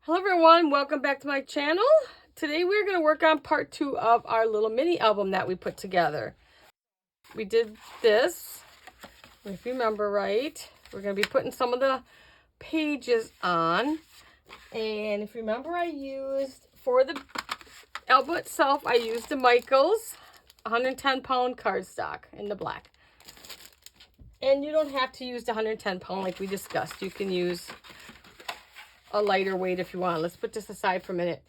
Hello everyone, welcome back to my channel. Today we're going to work on part 2 of our little mini album that we put together. We did this, if you remember right. We're going to be putting some of the pages on. And if you remember, I used, for the album itself, I used the Michaels 110-pound cardstock in the black. And you don't have to use the 110-pound like we discussed. You can use a lighter weight if you want. Let's put this aside for a minute.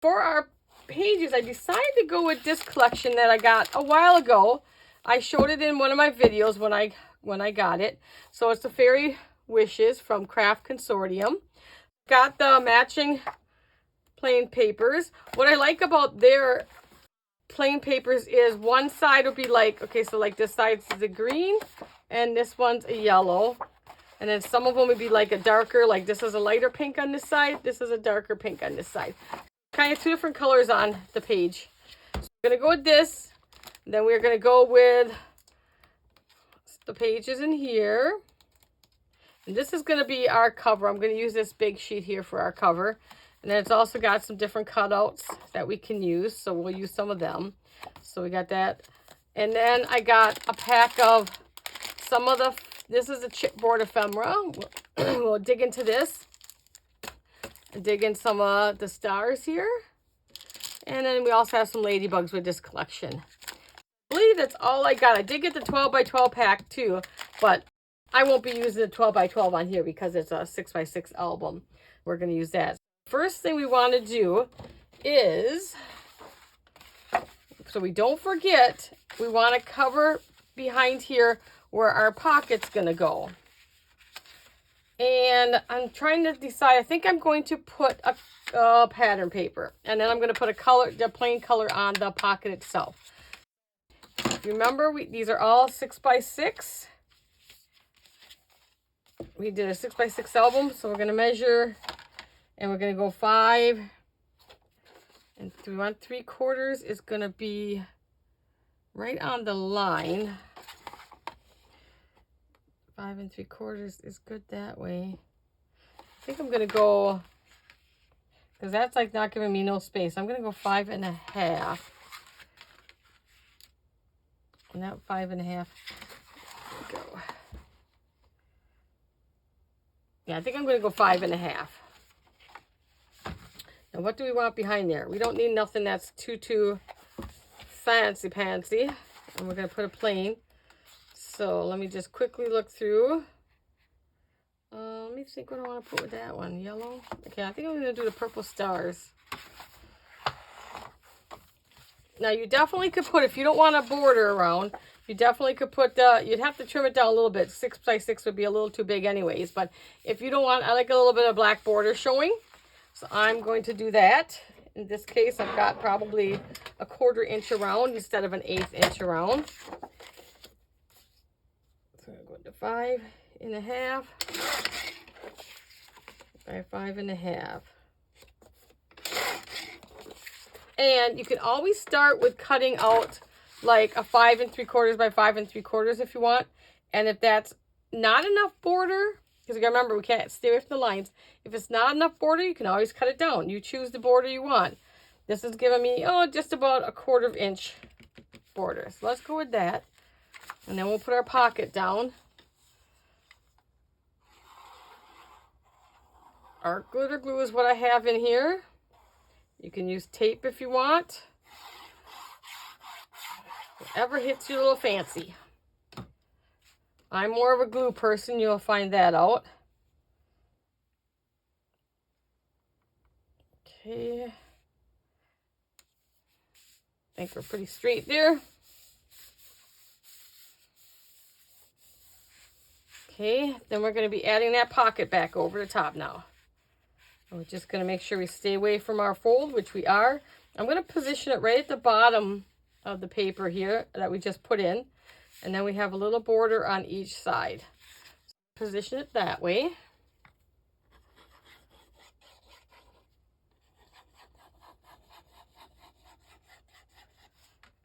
For our pages, I decided to go with this collection that I got a while ago. I showed it in one of my videos when I got it. So it's the Fairy Wishes from Craft Consortium. Got the matching plain papers. What I like about their plain papers is one side will be like, okay, so like this side's the green and this one's a yellow. And then some of them would be like a darker, like this is a lighter pink on this side. This is a darker pink on this side. Kind of two different colors on the page. So we're going to go with this. Then we're going to go with the pages in here. And this is going to be our cover. I'm going to use this big sheet here for our cover. And then it's also got some different cutouts that we can use. So we'll use some of them. So we got that. And then I got a pack of some of the... This is a chipboard ephemera. We'll dig into this. Dig in some of the stars here. And then we also have some ladybugs with this collection. I believe that's all I got. I did get the 12 by 12 pack too, but I won't be using the 12 by 12 on here because it's a 6 by 6 album. We're going to use that. First thing we want to do is, so we don't forget, we want to cover behind here where our pocket's gonna go. And I'm trying to decide, I think I'm going to put a pattern paper, and then I'm gonna put a color, the plain color on the pocket itself. Remember, these are all 6 by 6. We did a 6 by 6 album, so we're gonna measure, and we're gonna go 5, and we want 3/4 is gonna be right on the line. 5 3/4 is good that way. I think I'm gonna go, because that's like not giving me no space. I'm gonna go 5 1/2. And that 5 1/2. Go. Yeah, I think I'm gonna go 5 1/2. Now, what do we want behind there? We don't need nothing that's too fancy pantsy. And we're gonna put a plain. So let me just quickly look through. Let me think what I want to put with that one. Yellow. Okay, I think I'm going to do the purple stars. Now you definitely could put, if you don't want a border around, you definitely could put, you'd have to trim it down a little bit. 6 by 6 would be a little too big anyways. But if you don't want, I like a little bit of black border showing. So I'm going to do that. In this case, I've got probably a 1/4 inch around instead of an 1/8 inch around. So I'm going to go to 5 1/2 by 5 1/2. And you can always start with cutting out like a 5 3/4 by 5 3/4 if you want. And if that's not enough border, because you gotta remember, we can't stay away from the lines. If it's not enough border, you can always cut it down. You choose the border you want. This is giving me, just about a 1/4 inch border. So let's go with that. And then we'll put our pocket down. Our glitter glue is what I have in here. You can use tape if you want. Whatever hits you a little fancy. I'm more of a glue person, you'll find that out. Okay. I think we're pretty straight there. Okay, then we're going to be adding that pocket back over the top now. We're just going to make sure we stay away from our fold, which we are. I'm going to position it right at the bottom of the paper here that we just put in. And then we have a little border on each side. Position it that way.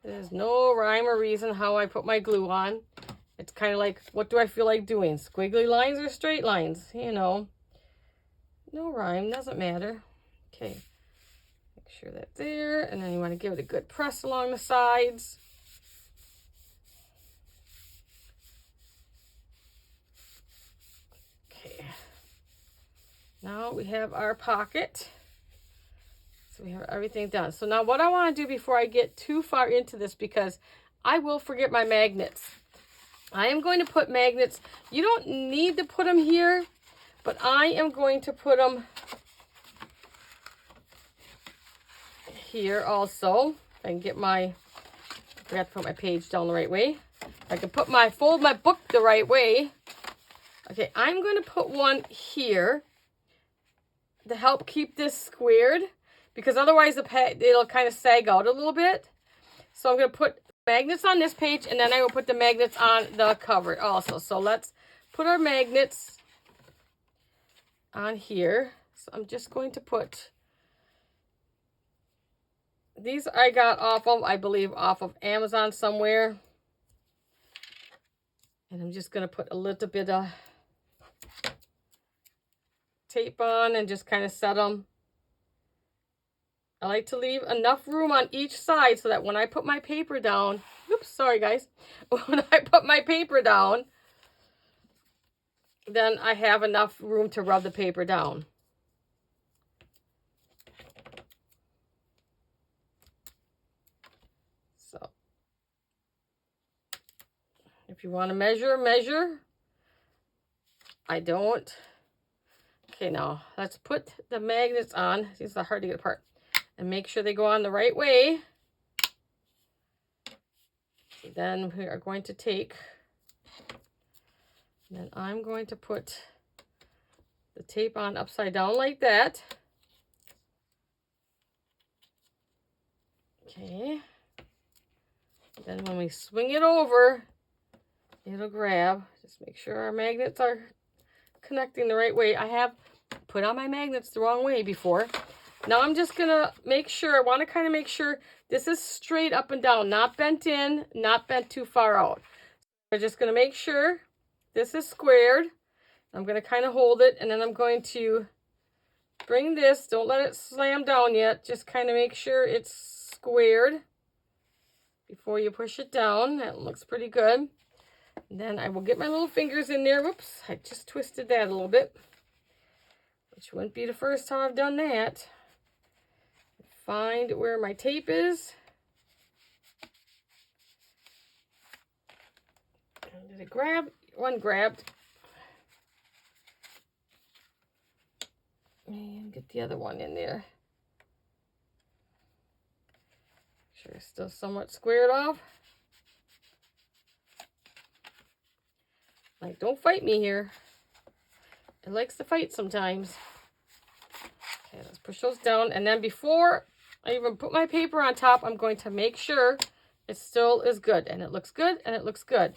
There's no rhyme or reason how I put my glue on. It's kind of like, what do I feel like doing? Squiggly lines or straight lines? You know. No rhyme, doesn't matter. Okay, make sure that's there. And then you want to give it a good press along the sides. Okay, now we have our pocket. So we have everything done. So now what I want to do before I get too far into this, because I will forget my magnets. I am going to put magnets. You don't need to put them here, but I am going to put them here also. If I can get my, I forgot to put my page down the right way. I can put my, fold my book the right way. Okay, I'm going to put one here to help keep this squared, because otherwise it'll kind of sag out a little bit. So I'm going to put magnets on this page, and then I will put the magnets on the cover also. So let's put our magnets on here. So I'm just going to put, these I got off of, I believe, off of Amazon somewhere. And I'm just going to put a little bit of tape on and just kind of set them. I like to leave enough room on each side so that when I put my paper down, oops, sorry guys, when I put my paper down, then I have enough room to rub the paper down. So, if you want to measure, measure. I don't. Okay, now let's put the magnets on. These are hard to get apart. And make sure they go on the right way. So then we are going to take, and then I'm going to put the tape on upside down like that. Okay. Then when we swing it over, it'll grab. Just make sure our magnets are connecting the right way. I have put on my magnets the wrong way before. Now I'm just going to make sure, I want to kind of make sure this is straight up and down, not bent in, not bent too far out. We're just going to make sure this is squared. I'm going to kind of hold it, and then I'm going to bring this, don't let it slam down yet, just kind of make sure it's squared before you push it down. That looks pretty good. And then I will get my little fingers in there. Whoops, I just twisted that a little bit, which wouldn't be the first time I've done that. Find where my tape is. And did it grab? One grabbed. And get the other one in there. Make sure it's still somewhat squared off. Like, don't fight me here. It likes to fight sometimes. Okay, let's push those down. And then before I even put my paper on top, I'm going to make sure it still is good. And it looks good, and it looks good.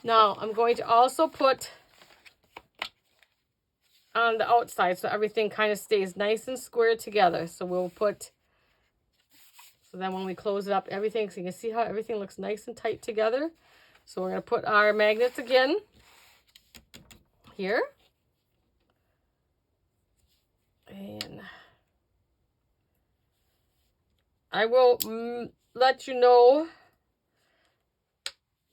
Now, I'm going to also put on the outside so everything kind of stays nice and square together. So we'll put, so then when we close it up, everything, so you can see how everything looks nice and tight together. So we're going to put our magnets again here. And I will let you know,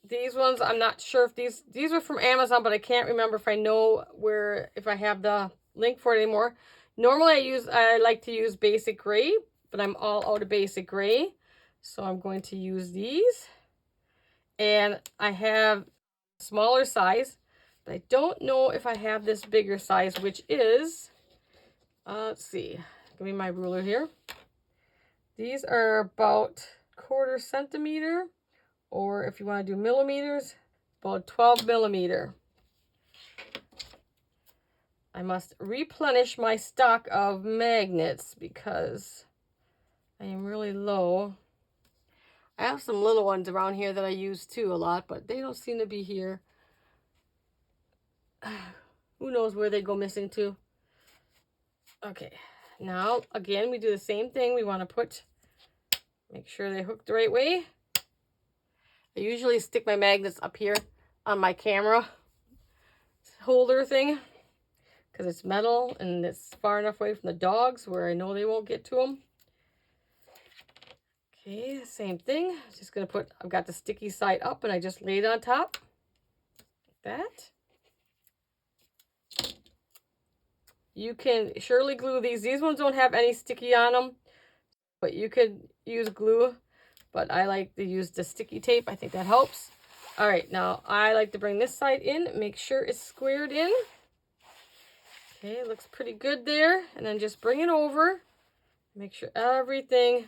these ones, I'm not sure if these are from Amazon, but I can't remember if I know where, if I have the link for it anymore. Normally I like to use basic gray, but I'm all out of basic gray. So I'm going to use these. And I have a smaller size, but I don't know if I have this bigger size, which is, let's see, give me my ruler here. These are about 1/4 centimeter, or if you want to do millimeters, about 12 millimeter. I must replenish my stock of magnets because I am really low. I have some little ones around here that I use too a lot, but they don't seem to be here. Who knows where they go missing to. Okay, now again we do the same thing. We want to make sure they hook the right way. I usually stick my magnets up here on my camera holder thing, because it's metal and it's far enough away from the dogs where I know they won't get to them. Okay, same thing. Just gonna put, I've got the sticky side up and I just laid on top. Like that. You can surely glue these. These ones don't have any sticky on them, but you could use glue. But I like to use the sticky tape. I think that helps. All right, now I like to bring this side in, make sure it's squared in. Okay, looks pretty good there. And then just bring it over. Make sure everything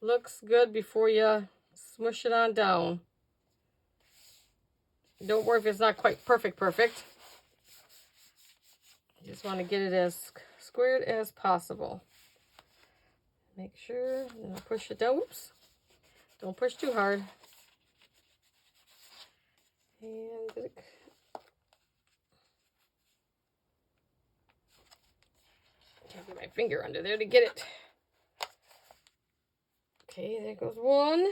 looks good before you smush it on down. Don't worry if it's not quite perfect. You just want to get it as squared as possible. Make sure, and push it down. Oops. Don't push too hard. And get my finger under there to get it. Okay, there goes one.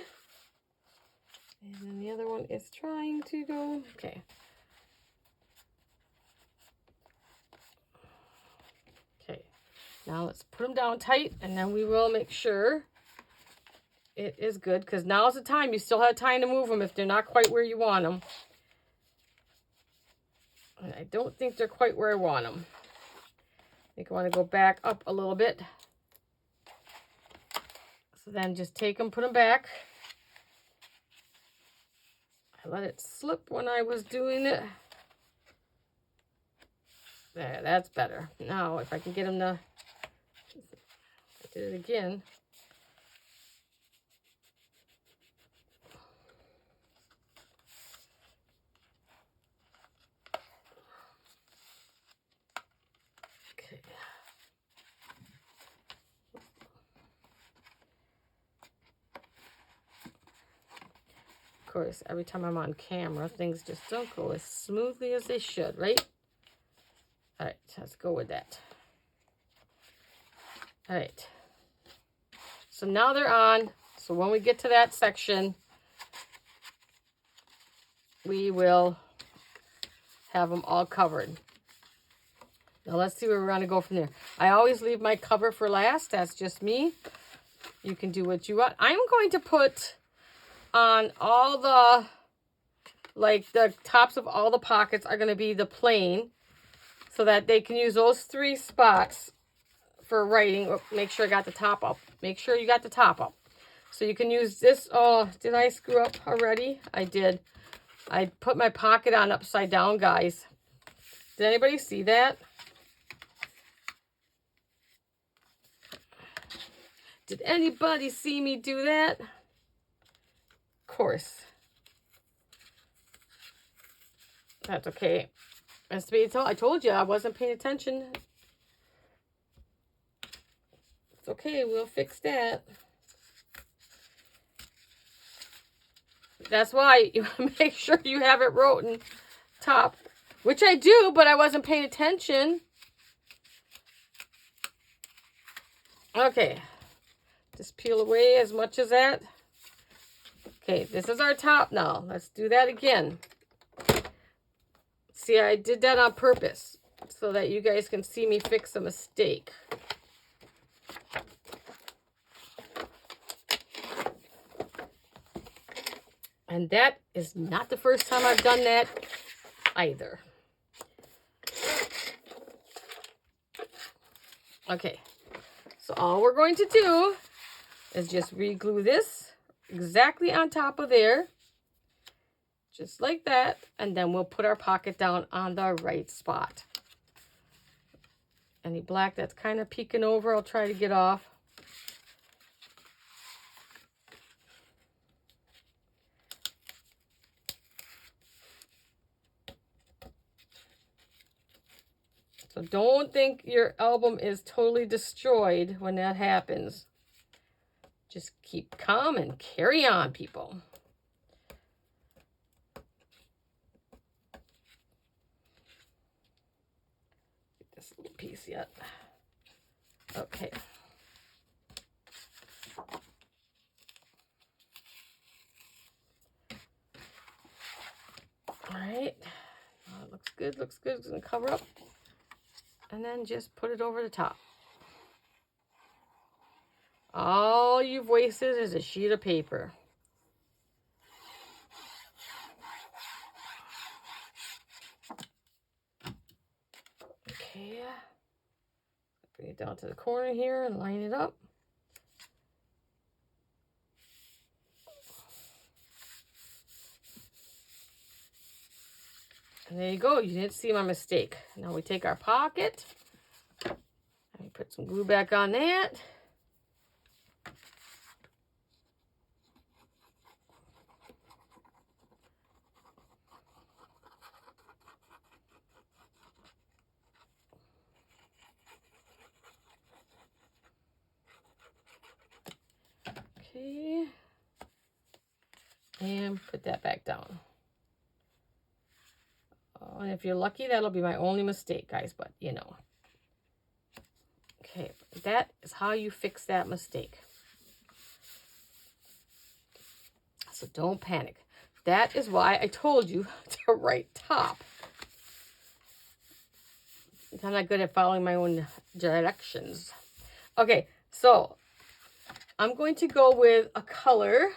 And then the other one is trying to go. Okay. Okay. Now let's put them down tight, and then we will make sure it is good, because now's the time. You still have time to move them if they're not quite where you want them. And I don't think they're quite where I want them. I think I want to go back up a little bit. So then just take them, put them back. I let it slip when I was doing it. There, that's better. Now, if I can get them to... I did it again. Okay. Of course, every time I'm on camera, things just don't go as smoothly as they should, right? All right, let's go with that. All right. So now they're on. So when we get to that section, we will have them all covered. Now let's see where we're going to go from there. I always leave my cover for last. That's just me. You can do what you want. I'm going to put on all the, like the tops of all the pockets are going to be the plain, so that they can use those 3 spots for writing. Oh, make sure I got the top up. Make sure you got the top up. So you can use this. Oh, did I screw up already? I did. I put my pocket on upside down, guys. Did anybody see that? Did anybody see me do that? Of course. That's okay. Has to be told. I told you I wasn't paying attention. It's okay. We'll fix that. That's why you make sure you have it wrote in top, which I do, but I wasn't paying attention. Okay. Just peel away as much as that. Okay, this is our top now. Let's do that again. See, I did that on purpose so that you guys can see me fix a mistake. And that is not the first time I've done that either. Okay, so all we're going to do is just re-glue this exactly on top of there. Just like that. And then we'll put our pocket down on the right spot. Any black that's kind of peeking over, I'll try to get off. So don't think your album is totally destroyed when that happens. Just keep calm and carry on, people. Get this little piece yet. Okay. All right. Oh, it looks good. Looks good. It's going to cover up. and then just put it over the top. All you've wasted is a sheet of paper. Okay, bring it down to the corner here and line it up. And there you go. You didn't see my mistake. Now we take our pocket and we put some glue back on that. Okay. And put that back down. And if you're lucky, that'll be my only mistake, guys, but you know. Okay, that is how you fix that mistake. So don't panic. That is why I told you to write top. I'm not good at following my own directions. Okay, so I'm going to go with a color.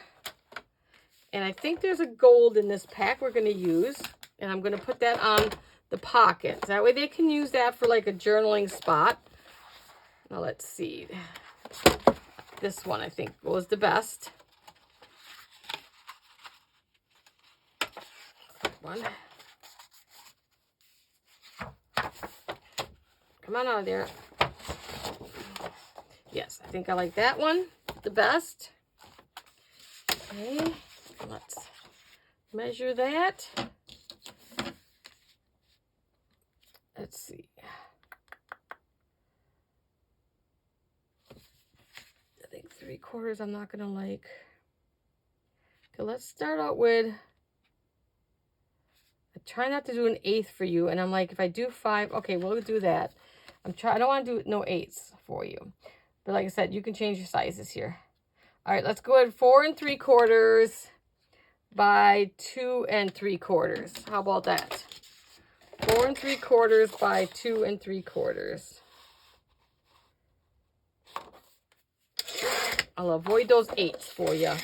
And I think there's a gold in this pack we're going to use. And I'm going to put that on the pockets. That way they can use that for like a journaling spot. Now let's see. This one I think was the best. One. Come on out of there. Yes, I think I like that one the best. Okay, let's measure that. Let's see. I think 3/4 I'm not going to like. Okay, let's start out with, I try not to do an 1/8 for you. And I'm like, if I do 5, okay, we'll do that. I don't want to do no 8s for you. But like I said, you can change your sizes here. All right, let's go at 4 3/4 by 2 3/4. How about that? 4 3/4 by 2 3/4. I'll avoid those 8s for you.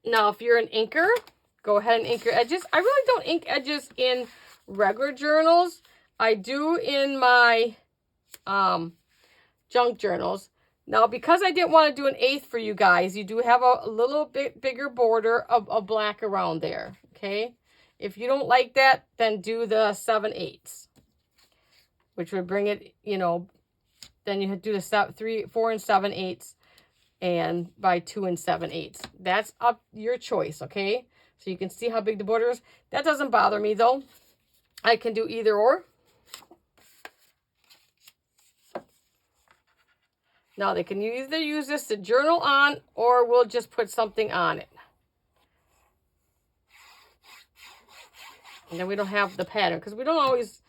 Now, if you're an inker, go ahead and ink your edges. I really don't ink edges in regular journals. I do in my junk journals. Now, because I didn't want to do an 1/8 for you guys, you do have a little bit bigger border of black around there, okay? If you don't like that, then do the 7/8, which would bring it, you know, then you do the 4 7/8 and by 2 7/8. That's up your choice, okay? So you can see how big the border is. That doesn't bother me, though. I can do either or. Now, they can either use this to journal on, or we'll just put something on it. And then we don't have the pattern, because we don't always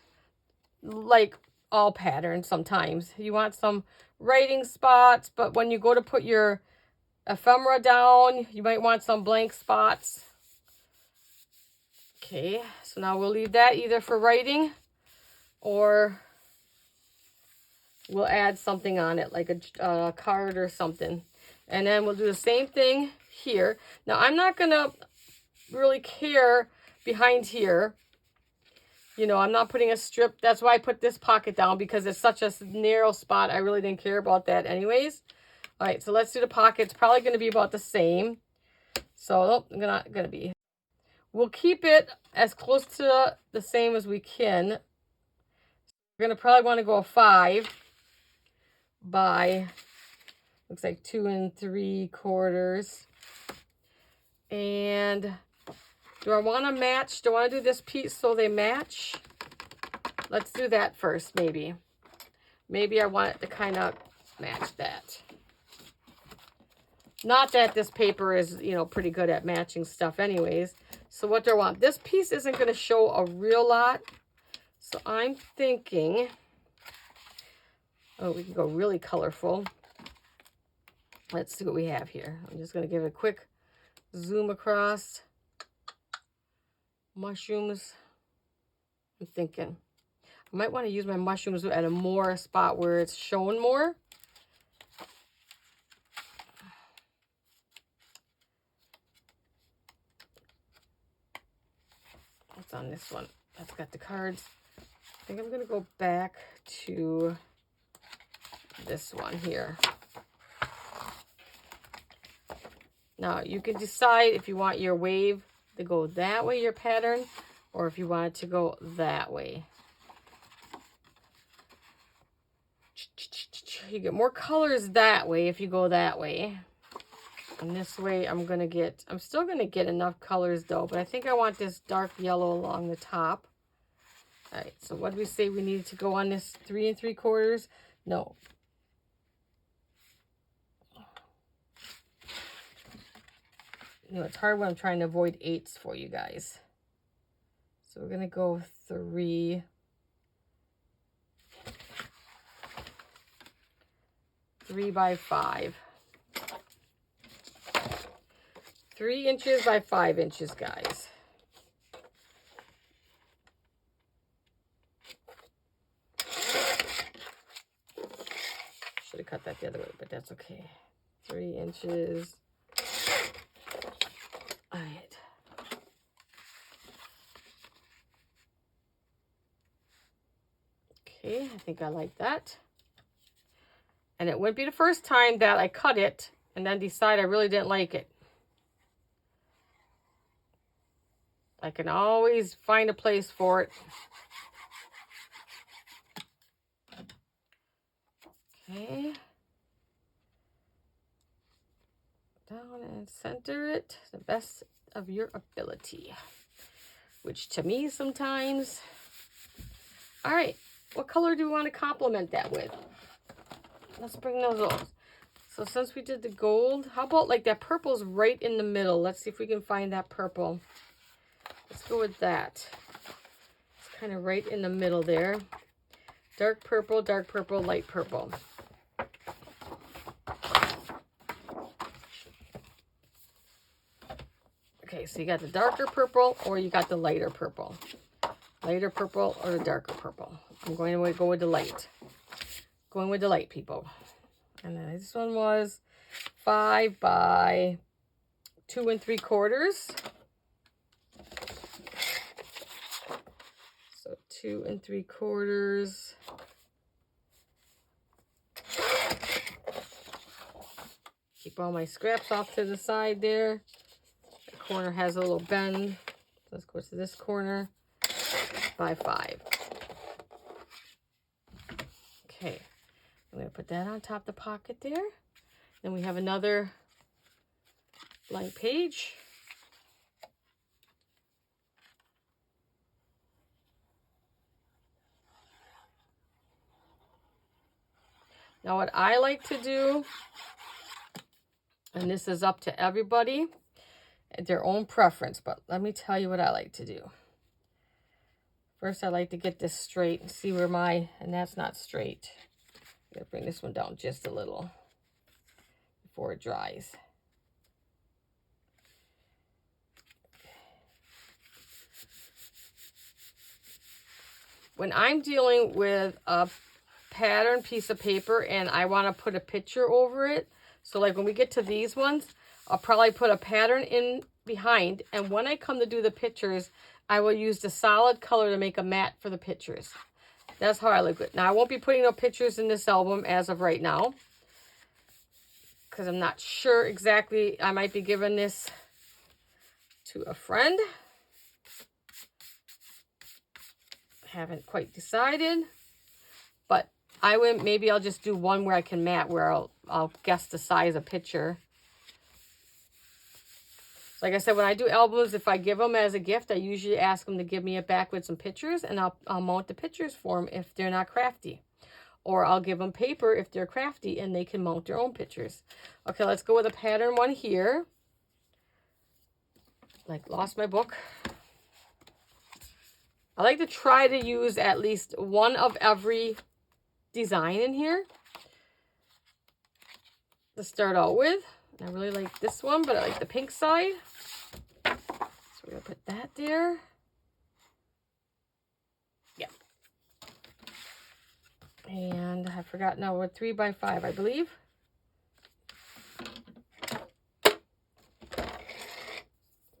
like all patterns sometimes. You want some writing spots, but when you go to put your ephemera down, you might want some blank spots. Okay, so now we'll leave that either for writing, or we'll add something on it, like a card or something. And then we'll do the same thing here. Now, I'm not going to really care behind here. You know, I'm not putting a strip. That's why I put this pocket down, because it's such a narrow spot. I really didn't care about that anyways. All right, so let's do the pocket. It's probably going to be about the same. So, I'm not going to be. We'll keep it as close to the same as we can. We're going to probably want to go a 5 by, looks like 2 3/4. And do I want to match? Do I want to do this piece so they match? Let's do that first, maybe. Maybe I want it to kind of match that. Not that this paper is, you know, pretty good at matching stuff anyways. So what do I want? This piece isn't going to show a real lot. So I'm thinking, oh, we can go really colorful. Let's see what we have here. I'm just going to give it a quick zoom across. Mushrooms. I'm thinking I might want to use my mushrooms at a more spot where it's shown more. What's on this one? That's got the cards. I think I'm going to go back to this one here. Now, you can decide if you want your wave to go that way, your pattern, or if you want it to go that way. You get more colors that way if you go that way. And this way, I'm still going to get enough colors though, but I think I want this dark yellow along the top. All right, so what did we say we needed to go on this 3 3/4? No. You know, it's hard when I'm trying to avoid 8s for you guys. So we're going to go 3 by 5. 3 inches by 5 inches, guys. Should have cut that the other way, but that's okay. 3 inches. All right. Okay, I think I like that. And it wouldn't be the first time that I cut it and then decide I really didn't like it. I can always find a place for it. Okay. Down and center it to the best of your ability. Which to me sometimes. All right. What color do we want to complement that with? Let's bring those over. So since we did the gold, how about like that purple's right in the middle? Let's see if we can find that purple. Let's go with that. It's kind of right in the middle there. Dark purple, light purple. Okay, so you got the darker purple or you got the lighter purple. Lighter purple or the darker purple. I'm going to go with the light. Going with the light, people. And then this one was 5 by 2 3/4. So 2 3/4. Keep all my scraps off to the side there. The corner has a little bend. Let's go to this corner by 5. Okay, I'm going to put that on top of the pocket there. Then we have another blank page. Now what I like to do, and this is up to everybody, their own preference, but let me tell you what I like to do. First, I like to get this straight and see where and that's not straight. I'm going to bring this one down just a little before it dries. When I'm dealing with a pattern piece of paper and I want to put a picture over it, so like when we get to these ones, I'll probably put a pattern in behind, and when I come to do the pictures, I will use the solid color to make a mat for the pictures. That's how I look at it. Now, I won't be putting no pictures in this album as of right now, because I'm not sure exactly. I might be giving this to a friend. Haven't quite decided, but maybe I'll just do one where I can mat, where I'll guess the size of picture. Like I said, when I do albums, if I give them as a gift, I usually ask them to give me it back with some pictures, and I'll mount the pictures for them if they're not crafty. Or I'll give them paper if they're crafty and they can mount their own pictures. Okay, let's go with a pattern one here. Like, lost my book. I like to try to use at least one of every design in here to start out with. I really like this one, but I like the pink side. So we're going to put that there. And I forgot now, we're 3 by 5, I believe.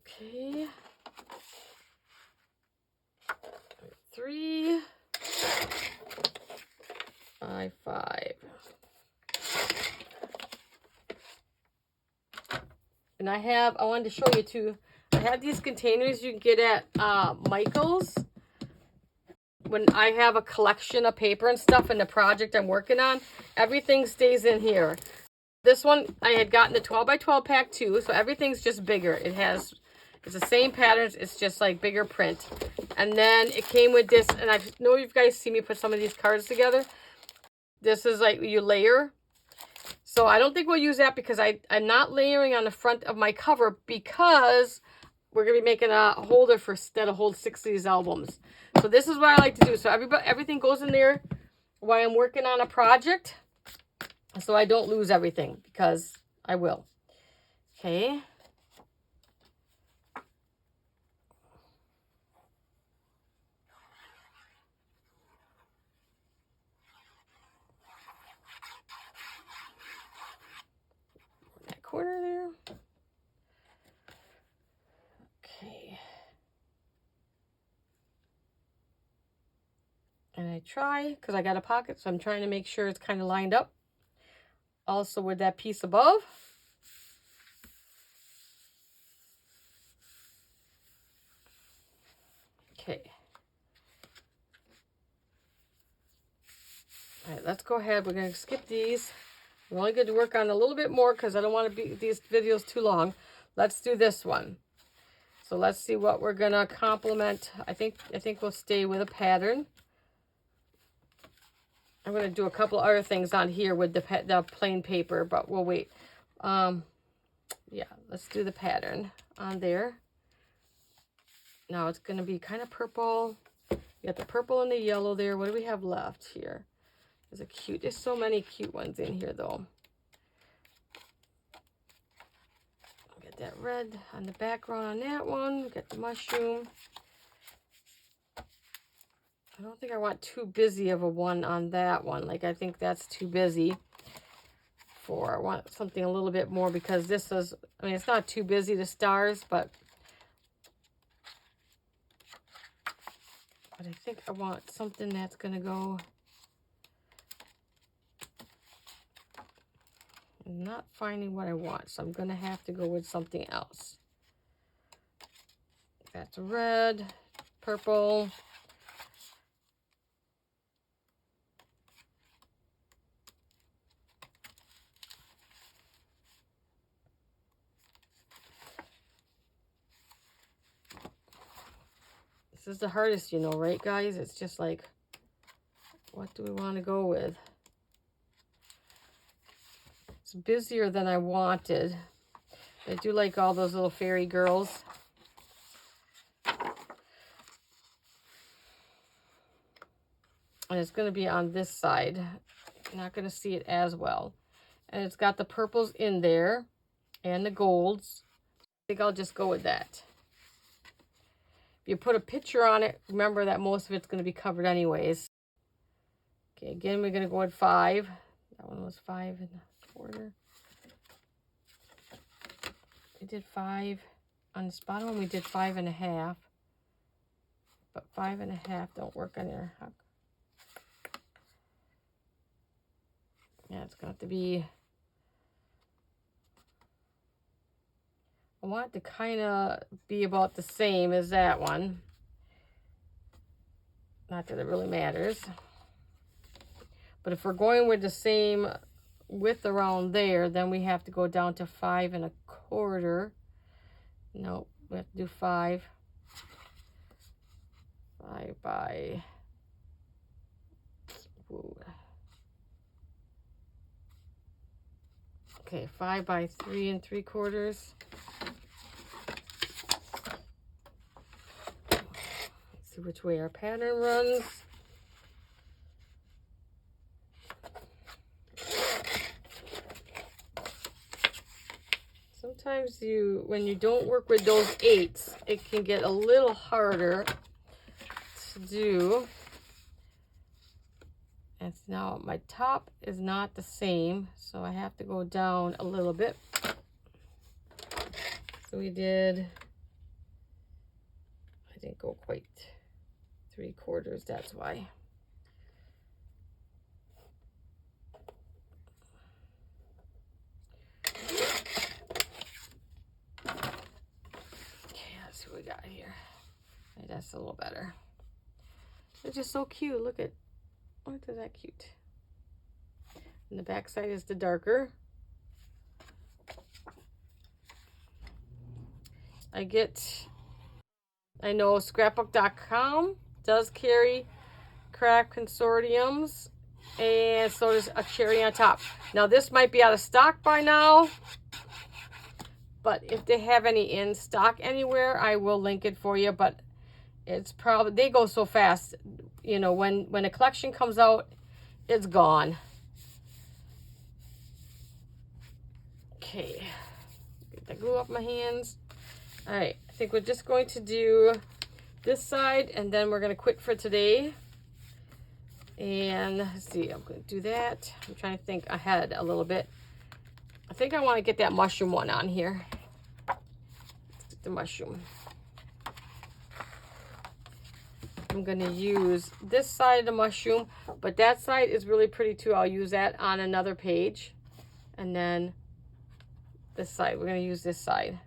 Okay. 3 by 5. And I wanted to show you too, I have these containers you can get at Michael's. When I have a collection of paper and stuff in the project I'm working on, everything stays in here. This one, I had gotten the 12 by 12 pack too, so everything's just bigger. It's the same patterns, it's just like bigger print. And then it came with this, and I know you guys see me put some of these cards together. This is like you layer. So I don't think we'll use that because I'm not layering on the front of my cover because we're going to be making a holder that'll hold 6 of these albums. So this is what I like to do. So everything goes in there while I'm working on a project. So I don't lose everything because I will. Okay. That corner there. Okay. And I try, because I got a pocket, so I'm trying to make sure it's kind of lined up. Also with that piece above. Okay. All right, let's go ahead. We're going to skip these. We're only going to work on a little bit more because I don't want to be these videos too long. Let's do this one. So let's see what we're going to complement. I think we'll stay with a pattern. I'm going to do a couple other things on here with the plain paper, but we'll wait. Yeah, let's do the pattern on there. Now it's going to be kind of purple. You got the purple and the yellow there. What do we have left here? There's so many cute ones in here though. Get that red on the background on that one. We got the mushroom. I don't think I want too busy of a one on that one. Like, I think that's too busy I want something a little bit more because this is, I mean, it's not too busy, the stars, but I think I want something that's going to go. I'm not finding what I want, so I'm going to have to go with something else. That's red, purple. This is the hardest, you know, right, guys? It's just like, what do we want to go with? It's busier than I wanted. I do like all those little fairy girls. And it's going to be on this side. You're not going to see it as well. And it's got the purples in there and the golds. I think I'll just go with that. If you put a picture on it, remember that most of it's going to be covered anyways. Okay, again, we're going to go with 5. That one was 5 1/4. We did 5. On this bottom one, we did 5 1/2. But 5 1/2 don't work on there. Yeah, it's going to have to be... I want it to kind of be about the same as that one. Not that it really matters. But if we're going with the same width around there, then we have to go down to 5 1/4. No, we have to do 5. 5 by... Ooh. Okay, 5 by 3 3/4. See which way our pattern runs. Sometimes when you don't work with those 8s, it can get a little harder to do. And now my top is not the same, so I have to go down a little bit. So we did, I didn't go quite 3/4, that's why. Okay, let's see what we got here. Okay, that's a little better. It's just so cute. Look at that cute. And the back side is the darker. I know scrapbook.com does carry craft consortiums, and so does a cherry on top. Now this might be out of stock by now, but if they have any in stock anywhere, I will link it for you. But it's probably, they go so fast, you know, when a collection comes out, it's gone. Okay, get the glue off my hands. All right, I think we're just going to do this side, and then we're going to quit for today. And let's see, I'm going to do that. I'm trying to think ahead a little bit. I think I want to get that mushroom one on here. Let's get the mushroom. I'm going to use this side of the mushroom, but that side is really pretty too. I'll use that on another page. And then this side, we're going to use this side.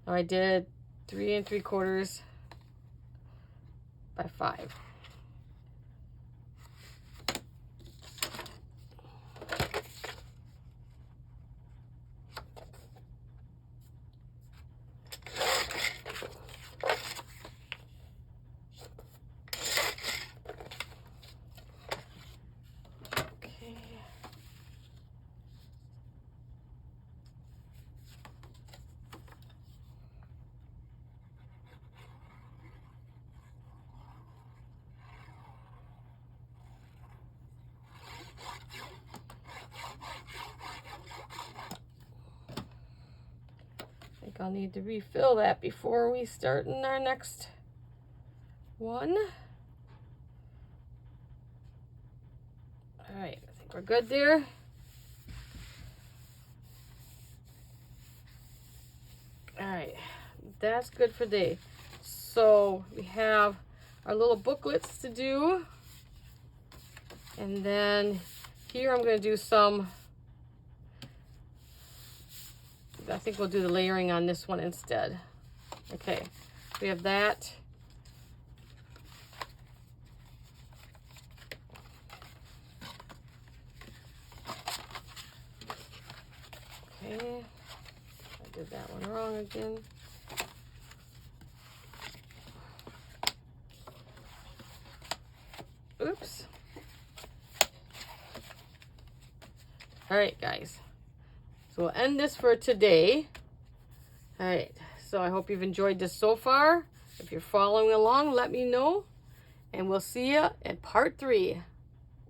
Now I did 3 3/4 by 5. I'll need to refill that before we start in our next one. All right, I think we're good there. All right, that's good for today. So we have our little booklets to do. And then here I'm going to do some, I think we'll do the layering on this one instead. Okay, we have that. Okay, I did that one wrong again. Oops. All right, guys. So we'll end this for today. All right, so I hope you've enjoyed this so far. If you're following along, let me know. And we'll see you in part 3.